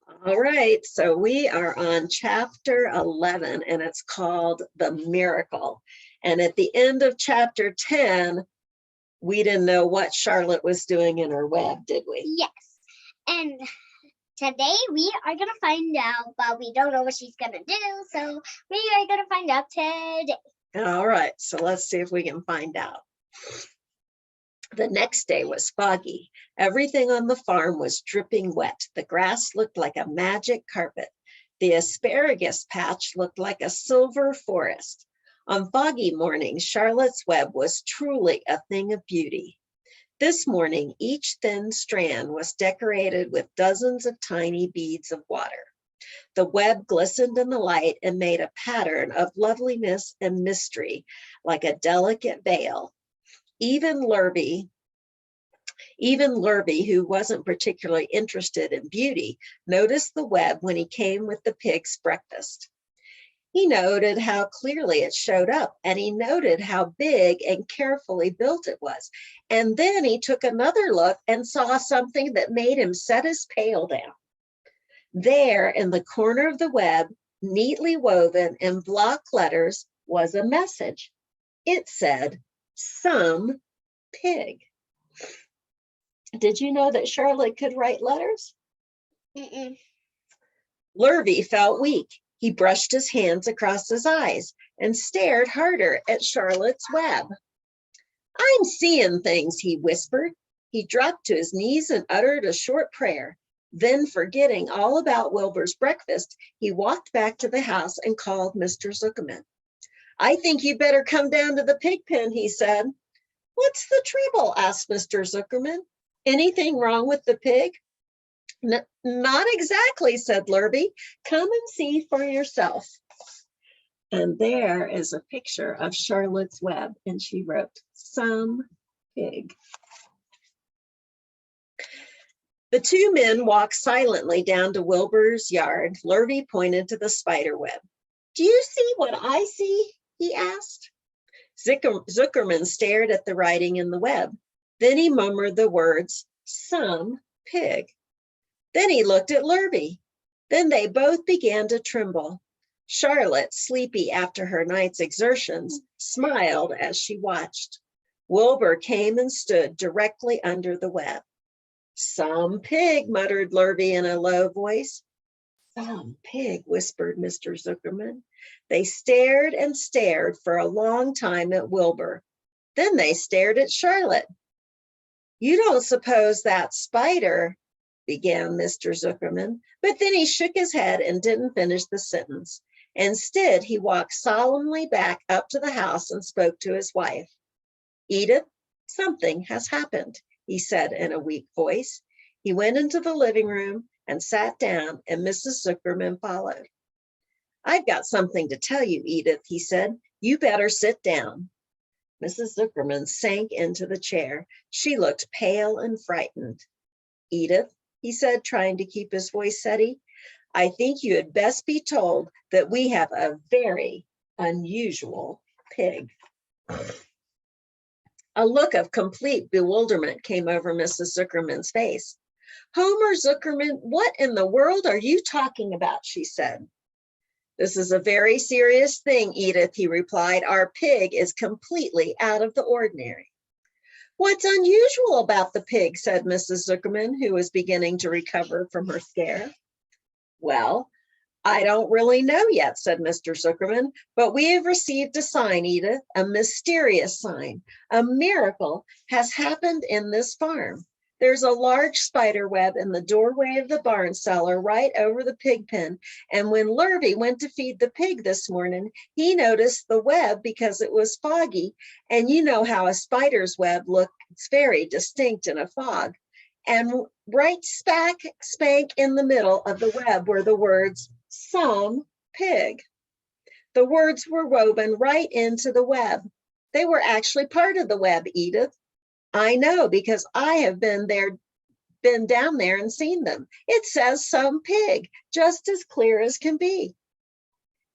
All right, so we are on chapter 11 and it's called The Miracle. And at the end of chapter 10, we didn't know what Charlotte was doing in her web, did we? Yes. And today we are going to find out, but we don't know what she's going to do. So we are going to find out today. All right, so let's see if we can find out. The next day was foggy. Everything on the farm was dripping wet. The grass looked like a magic carpet. The asparagus patch looked like a silver forest. On foggy mornings, Charlotte's web was truly a thing of beauty. This morning, each thin strand was decorated with dozens of tiny beads of water. The web glistened in the light and made a pattern of loveliness and mystery, like a delicate veil. Even Lurvy, who wasn't particularly interested in beauty, noticed the web when he came with the pig's breakfast. He noted how clearly it showed up, and he noted how big and carefully built it was. And then he took another look and saw something that made him set his pail down. There in the corner of the web, neatly woven in block letters, was a message. It said, "Some pig." Did you know that Charlotte could write letters? Lurvy felt weak. He brushed his hands across his eyes and stared harder at Charlotte's web. "I'm seeing things," he whispered. He dropped to his knees and uttered a short prayer. Then, forgetting all about Wilbur's breakfast, he walked back to the house and called Mr. Zuckerman. "I think you better come down to the pig pen," he said. "What's the trouble?" asked Mr. Zuckerman. "Anything wrong with the pig?" Not exactly," said Lurvy. "Come and see for yourself." And there is a picture of Charlotte's web, and she wrote, "Some pig." The two men walked silently down to Wilbur's yard. Lurvy pointed to the spider web. "Do you see what I see?" he asked. Zuckerman stared at the writing in the web. Then he murmured the words, "Some pig." Then he looked at Lurvy. Then they both began to tremble. Charlotte, sleepy after her night's exertions, smiled as she watched. Wilbur came and stood directly under the web. "Some pig," muttered Lurvy in a low voice. "Some pig," whispered Mr. Zuckerman. They stared and stared for a long time at Wilbur. Then they stared at Charlotte. "You don't suppose that spider," began Mr. Zuckerman, but then he shook his head and didn't finish the sentence. Instead, he walked solemnly back up to the house and spoke to his wife. "Edith, something has happened," he said in a weak voice. He went into the living room and sat down, and Mrs. Zuckerman followed. "I've got something to tell you, Edith," he said. "You better sit down." Mrs. Zuckerman sank into the chair. She looked pale and frightened. "Edith," he said, trying to keep his voice steady, "I think you had best be told that we have a very unusual pig." A look of complete bewilderment came over Mrs. Zuckerman's face. "Homer Zuckerman, what in the world are you talking about?" she said. "This is a very serious thing, Edith," he replied. "Our pig is completely out of the ordinary." "What's unusual about the pig?" said Mrs. Zuckerman, who was beginning to recover from her scare. "Well, I don't really know yet," said Mr. Zuckerman, "but we have received a sign, Edith, a mysterious sign. A miracle has happened in this farm. There's a large spider web in the doorway of the barn cellar right over the pig pen. And when Lurvy went to feed the pig this morning, he noticed the web because it was foggy. And you know how a spider's web looks very distinct in a fog. And right spank in the middle of the web were the words, 'Some pig.' The words were woven right into the web. They were actually part of the web, Edith. I know because I have been down there and seen them. It says 'Some pig,' just as clear as can be.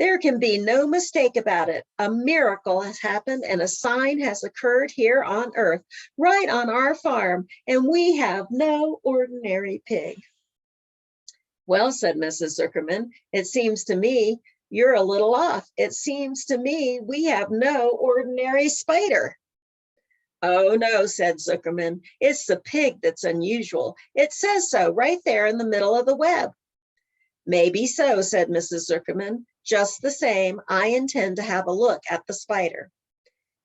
There can be no mistake about it. A miracle has happened and a sign has occurred here on earth, right on our farm, and we have no ordinary pig." Well, said Mrs. Zuckerman, it seems to me you're a little off. It seems to me we have no ordinary spider. Oh, no, said Zuckerman. It's the pig that's unusual. It says so right there in the middle of the web. Maybe so, said Mrs. Zuckerman. Just the same, I intend to have a look at the spider.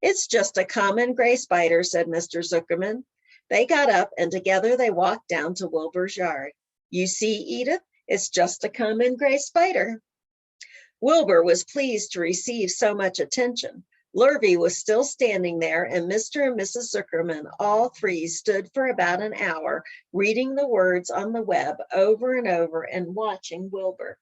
It's just a common gray spider, said Mr. Zuckerman. They got up and together they walked down to Wilbur's yard. You see, Edith, it's just a common gray spider. Wilbur was pleased to receive so much attention. Lurvy was still standing there, and Mr. and Mrs. Zuckerman, all three, stood for about an hour, reading the words on the web over and over and watching Wilbur.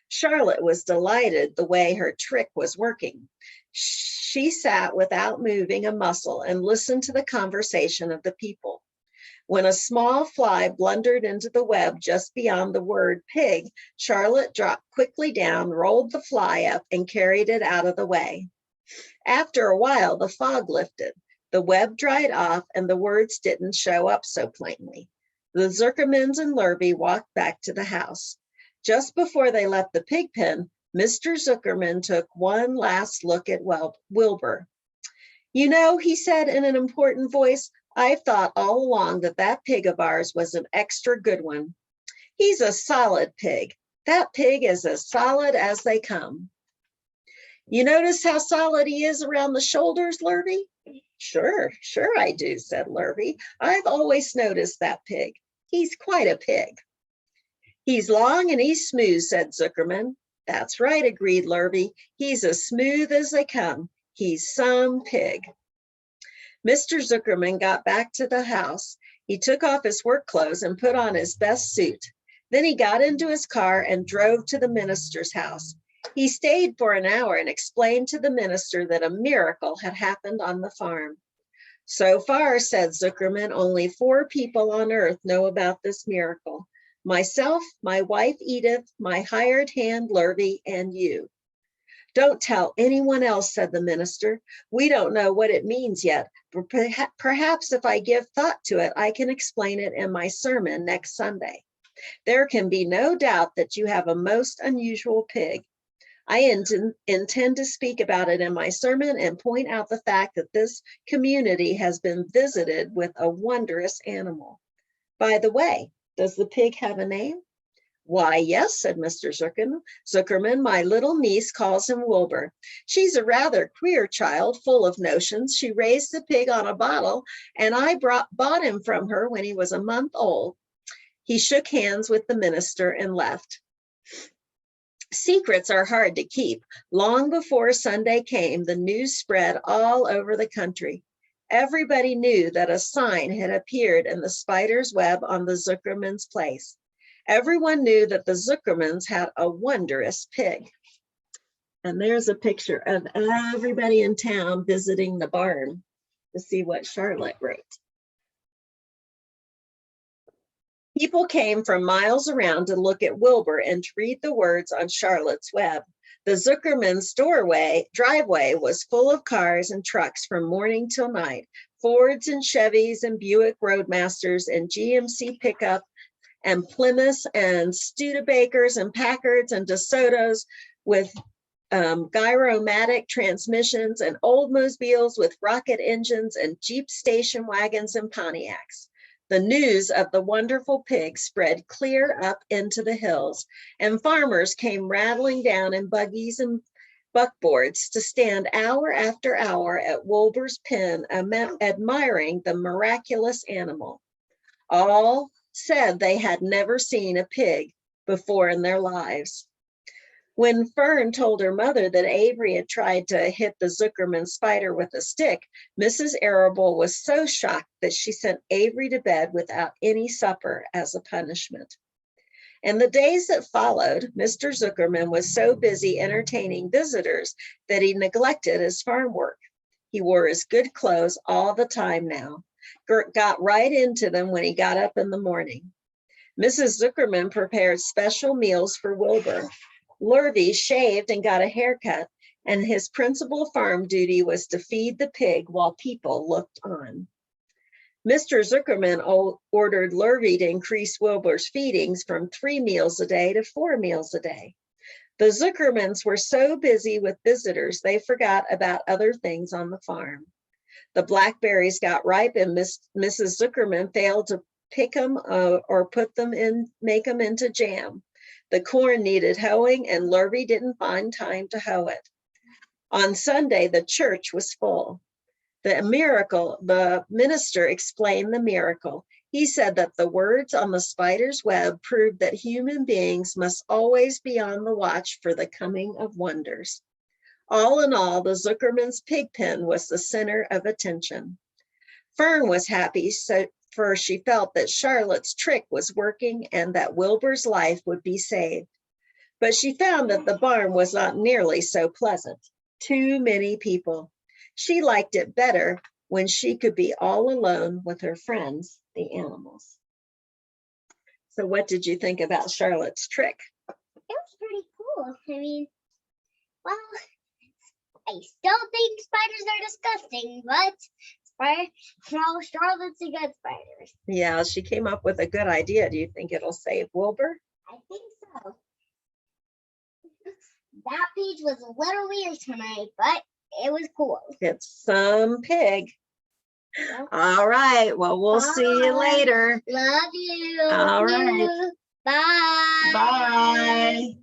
Charlotte was delighted the way her trick was working. She sat without moving a muscle and listened to the conversation of the people. When a small fly blundered into the web just beyond the word pig, Charlotte dropped quickly down, rolled the fly up, and carried it out of the way. After a while, the fog lifted. The web dried off, and the words didn't show up so plainly. The Zuckermans and Lurvy walked back to the house. Just before they left the pig pen, Mr. Zuckerman took one last look at Wilbur. You know, he said in an important voice, I've thought all along that that pig of ours was an extra good one. He's a solid pig. That pig is as solid as they come. You notice how solid he is around the shoulders, Lurvy? Sure I do, said Lurvy. I've always noticed that pig. He's quite a pig. He's long and he's smooth, said Zuckerman. That's right, agreed Lurvy. He's as smooth as they come. He's some pig. Mr. Zuckerman got back to the house. He took off his work clothes and put on his best suit. Then he got into his car and drove to the minister's house. He stayed for an hour and explained to the minister that a miracle had happened on the farm. So far, said Zuckerman, only 4 people on earth know about this miracle. Myself, my wife, Edith, my hired hand, Lurvy, and you. Don't tell anyone else, said the minister. We don't know what it means yet, but perhaps if I give thought to it, I can explain it in my sermon next Sunday. There can be no doubt that you have a most unusual pig. I intend to speak about it in my sermon and point out the fact that this community has been visited with a wondrous animal. By the way, does the pig have a name? Why, yes, said Mr. Zuckerman. My little niece calls him Wilbur. She's a rather queer child, full of notions. She raised the pig on a bottle, and I bought him from her when he was a month old. He shook hands with the minister and left. Secrets are hard to keep. Long before Sunday came, the news spread all over the country. Everybody knew that a sign had appeared in the spider's web on the Zuckerman's place. Everyone knew that the Zuckermans had a wondrous pig. And there's a picture of everybody in town visiting the barn to see what Charlotte wrote. People came from miles around to look at Wilbur and to read the words on Charlotte's web. The Zuckerman's driveway was full of cars and trucks from morning till night. Fords and Chevys and Buick Roadmasters and GMC pickup and Plymouths and Studebakers and Packards and DeSotos with gyromatic transmissions and Oldsmobiles with rocket engines and Jeep station wagons and Pontiacs. The news of the wonderful pig spread clear up into the hills, and farmers came rattling down in buggies and buckboards to stand hour after hour at Wilbur's pen, admiring the miraculous animal. All said they had never seen a pig before in their lives. When Fern told her mother that Avery had tried to hit the Zuckerman spider with a stick, Mrs. Arable was so shocked that she sent Avery to bed without any supper as a punishment. In the days that followed, Mr. Zuckerman was so busy entertaining visitors that he neglected his farm work. He wore his good clothes all the time now, got right into them when he got up in the morning. Mrs. Zuckerman prepared special meals for Wilbur. Lurvy shaved and got a haircut, and his principal farm duty was to feed the pig while people looked on. Mr. Zuckerman ordered Lurvy to increase Wilbur's feedings from 3 meals a day to 4 meals a day. The Zuckermans were so busy with visitors, they forgot about other things on the farm. The blackberries got ripe and Mrs. Zuckerman failed to pick them or make them into jam. The corn needed hoeing and Lurvy didn't find time to hoe it. On Sunday, the church was full. The minister explained the miracle. He said that the words on the spider's web proved that human beings must always be on the watch for the coming of wonders. All in all, the Zuckerman's pig pen was the center of attention. Fern was happy, for she felt that Charlotte's trick was working and that Wilbur's life would be saved. But she found that the barn was not nearly so pleasant. Too many people. She liked it better when she could be all alone with her friends, the animals. So what did you think about Charlotte's trick? It was pretty cool. I mean, well, I still think spiders are disgusting, but Charlotte's a good spider. Yeah, she came up with a good idea. Do you think it'll save Wilbur? I think so. That page was a little weird tonight, but it was cool. It's some pig. Yep. All right. Well, we'll see you Bye. later. Love you. All right. Bye. Bye.